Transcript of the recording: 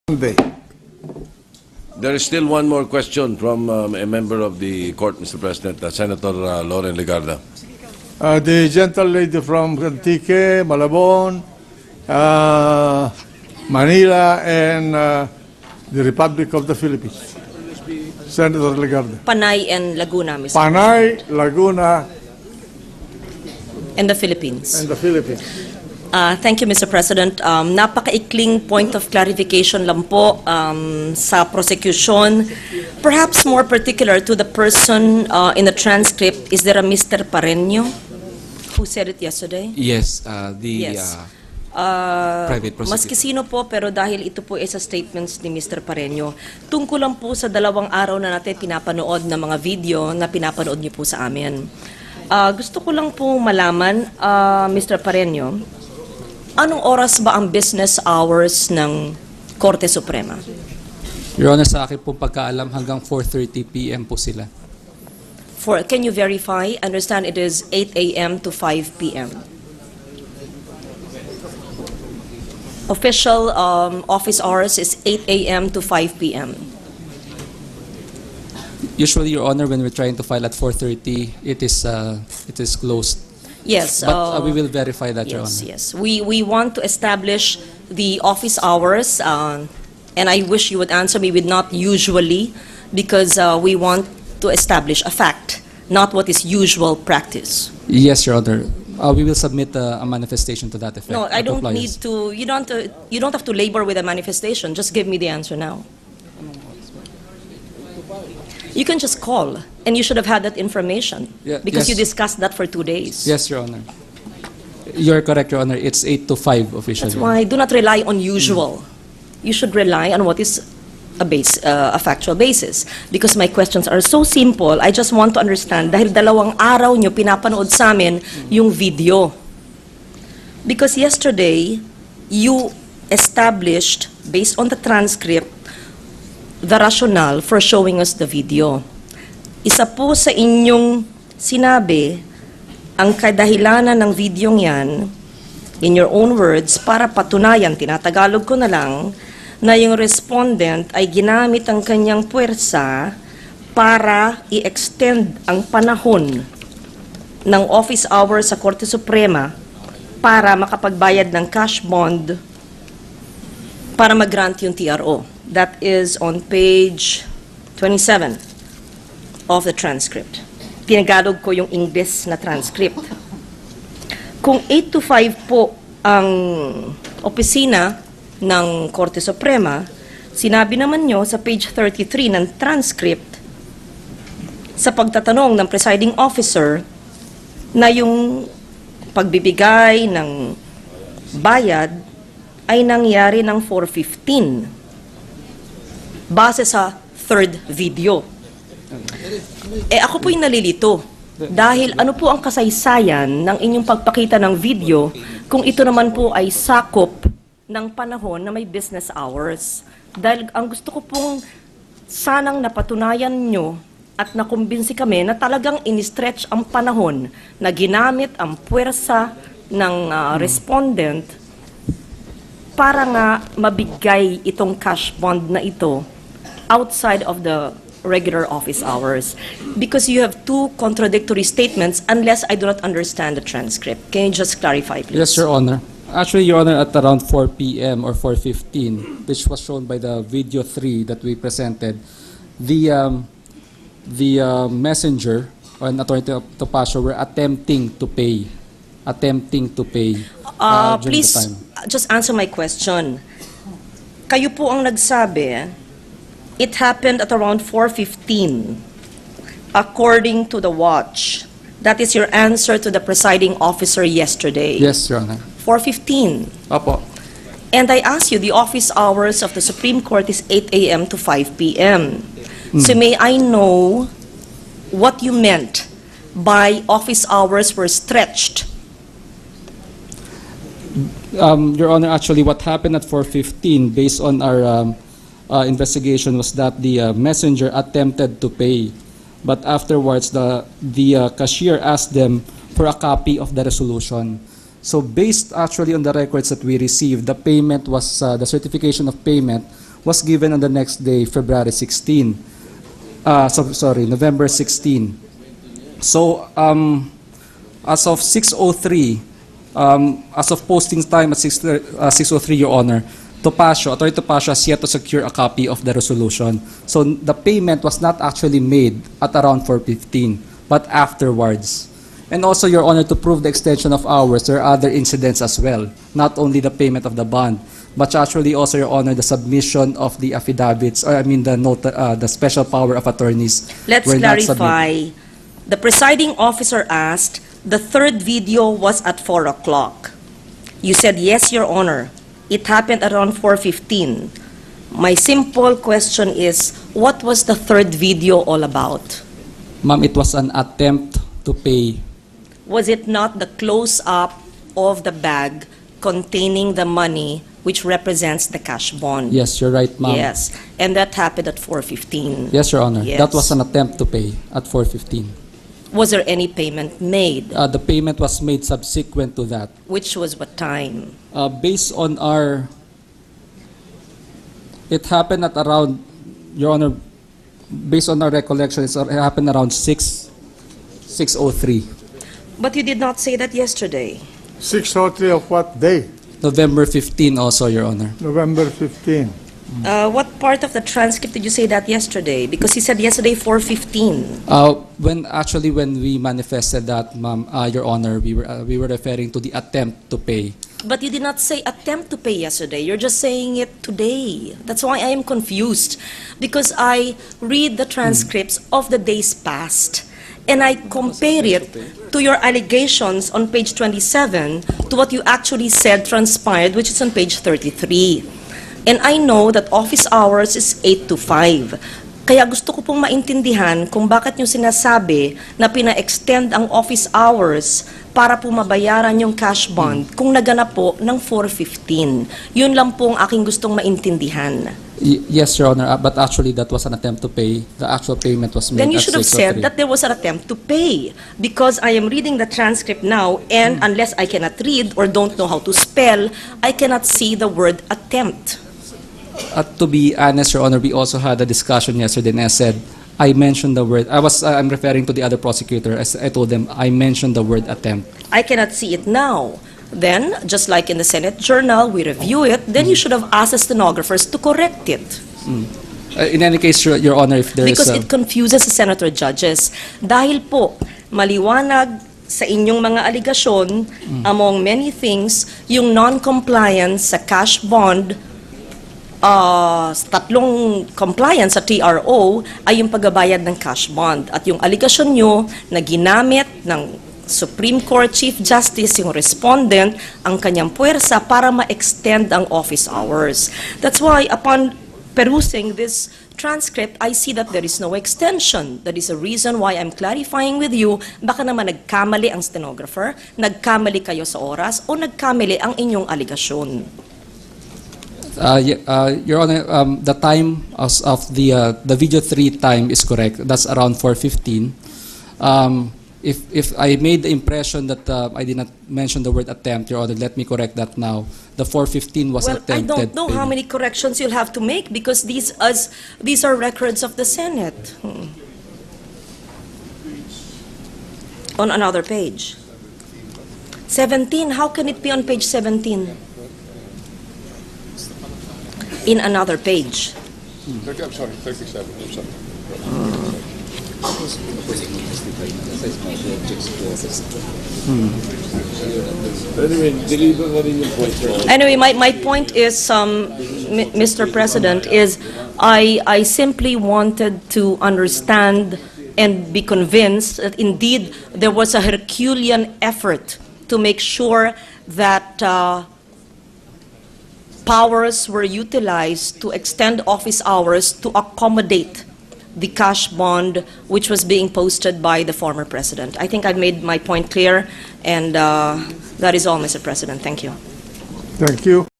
Monday. There is still one more question from a member of the court, Mr. President, Senator LOREN LEGARDA. The gentle lady from Antique, Malabon, Manila, and the Republic of the Philippines. Senator Legarda. Panay and Laguna, Mr. Panay, Laguna, and the Philippines. and the Philippines. Thank you, Mr. President. Napakaikling point of clarification lang po sa prosecution. Perhaps more particular to the person in the transcript, is there a Mr. Pareño who said it yesterday? Yes, Yes. private prosecutor. Maski sino po, pero dahil ito po ay sa statements ni Mr. Pareño, tungkol lang po sa 2 araw na natin pinapanood na mga video na pinapanood niyo po sa amin. Gusto ko lang po malaman, Mr. Pareño, anong oras ba ang business hours ng Korte Suprema? Your Honor, sa akin po pagkaalam hanggang 4:30 p.m. po sila. Can you verify? Understand it is 8 a.m. to 5 p.m. Official office hours is 8 a.m. to 5 p.m. Usually, Your Honor, when we're trying to file at 4:30, it is closed. Yes. But we will verify that, Your Honor. Yes. We want to establish the office hours, and I wish you would answer me with not usually, because we want to establish a fact, not what is usual practice. Yes, Your Honor. We will submit a manifestation to that effect. No, I don't Compliance. need to. You don't have to labor with a manifestation. Just give me the answer now. You can just call, and you should have had that information because yes. you discussed that for 2 days. Yes, Your Honor. You're correct, Your Honor. It's 8 to 5 officially. That's why do not rely on usual. You should rely on what is a factual basis. Because my questions are so simple, I just want to understand, dahil 2 araw nyo pinapanood sa amin yung video. Because yesterday, you established, based on the transcript, the rationale for showing us the video. Isa po sa inyong sinabi, ang kadahilanan ng videong yan, in your own words, para patunayan, tinatagalog ko na lang, na yung respondent ay ginamit ang kanyang puwersa para i-extend ang panahon ng office hours sa Korte Suprema para makapagbayad ng cash bond para mag-grant yung TRO. That is on page 27 of the transcript. Tinagalog ko yung English na transcript. Kung 8 to 5 po ang opisina ng Korte Suprema, sinabi naman nyo sa page 33 ng transcript sa pagtatanong ng presiding officer na yung pagbibigay ng bayad ay nangyari ng 4:15 base sa 3rd video. Ako po'y nalilito dahil ano po ang kasaysayan ng inyong pagpakita ng video kung ito naman po ay sakop ng panahon na may business hours. Dahil ang gusto ko pong sanang napatunayan nyo at nakumbinsi kami na talagang in-stretch ang panahon na ginamit ang puwersa ng respondent para nga mabigay itong cash bond na ito outside of the regular office hours. Because you have 2 contradictory statements unless I do not understand the transcript. Can you just clarify, please? Yes, Your Honor. Actually, Your Honor, at around 4 p.m. or 4:15, which was shown by the video 3 that we presented, the messenger or an attorney Topacio were attempting to pay during Please, the time. just answer my question. Kayo po ang nagsabi, it happened at around 4:15, according to the watch. That is your answer to the presiding officer yesterday. Yes, Your Honor. 4:15. Opo. And I asked you, the office hours of the Supreme Court is 8 a.m. to 5 p.m. So may I know what you meant by office hours were stretched? Your Honor, actually what happened at 4:15 based on our investigation was that the messenger attempted to pay, but afterwards the cashier asked them for a copy of the resolution. So based actually on the records that we received, the payment was the certification of payment was given on the next day, February 16. November 16. So, as of 6:03, as of posting time at 6:03, Your Honor, Attorney Topacio has yet to secure a copy of the resolution. So the payment was not actually made at around 4:15, but afterwards. And also, Your Honor, to prove the extension of hours, there are other incidents as well, not only the payment of the bond, but actually also, Your Honor, the submission of the affidavits, or I mean the special power of attorneys. Let's were not clarify. The presiding officer asked, the third video was at 4 o'clock. You said, yes, Your Honor. It happened around 4:15. My simple question is, what was the third video all about? Ma'am, it was an attempt to pay. Was it not the close-up of the bag containing the money which represents the cash bond? Yes, you're right, ma'am. Yes, and that happened at 4:15. Yes, Your Honor. Yes. That was an attempt to pay at 4:15. Was there any payment made? The payment was made subsequent to that. Which was what time? Based on our, it happened at around, Your Honor, based on our recollection, it happened around 6:03. But you did not say that yesterday. 6:03 of what day? November 15 also, Your Honor. November 15. What part of the transcript did you say that yesterday? Because he said yesterday 4:15. When we manifested that, ma'am, Your Honor, we were referring to the attempt to pay. But you did not say attempt to pay yesterday. You're just saying it today. That's why I am confused. Because I read the transcripts of the days past, and I compare it to your allegations on page 27 to what you actually said transpired, which is on page 33. And I know that office hours is 8 to 5. Kaya gusto ko pong maintindihan kung bakit nyo sinasabi na pina-extend ang office hours para po mabayaran yung cash bond kung naganap po ng 4:15. Yun lang po ang aking gustong maintindihan. Yes, Your Honor, but actually that was an attempt to pay. The actual payment was made Then you at should have 6:03. said that there was an attempt to pay. Because I am reading the transcript now, and unless I cannot read or don't know how to spell, I cannot see the word attempt. To be honest, Your Honor, we also had a discussion yesterday, and I said, I mentioned the word, I'm referring to the other prosecutor, as I told them, I mentioned the word attempt. I cannot see it now. Then, just like in the Senate Journal, we review it, then you should have asked the stenographers to correct it. In any case, Your Honor, if there is Because it confuses the senator judges. Dahil po, maliwanag sa inyong mga aligasyon, among many things, yung non-compliance sa cash bond, tatlong compliance sa TRO ay yung pagbabayad ng cash bond. At yung aligasyon nyo na ginamit ng Supreme Court Chief Justice, yung respondent, ang kanyang puwersa para ma-extend ang office hours. That's why upon perusing this transcript, I see that there is no extension. That is a reason why I'm clarifying with you, baka naman nagkamali ang stenographer, nagkamali kayo sa oras, o nagkamali ang inyong aligasyon. Your Honor, the time of the video 3 time is correct. That's around 4:15. If I made the impression that I did not mention the word attempt, Your Honor, let me correct that now. The 4:15 was Well, I attempted. don't know how many corrections you'll have to make because these are records of the Senate. On another page. 17, how can it be on page 17? In another page. I'm sorry, 37. I'm sorry. Anyway, my point is, Mr. President, is I simply wanted to understand and be convinced that indeed there was a Herculean effort to make sure that powers were utilized to extend office hours to accommodate the cash bond which was being posted by the former president. I think I've made my point clear, and that is all, Mr. President. Thank you. Thank you.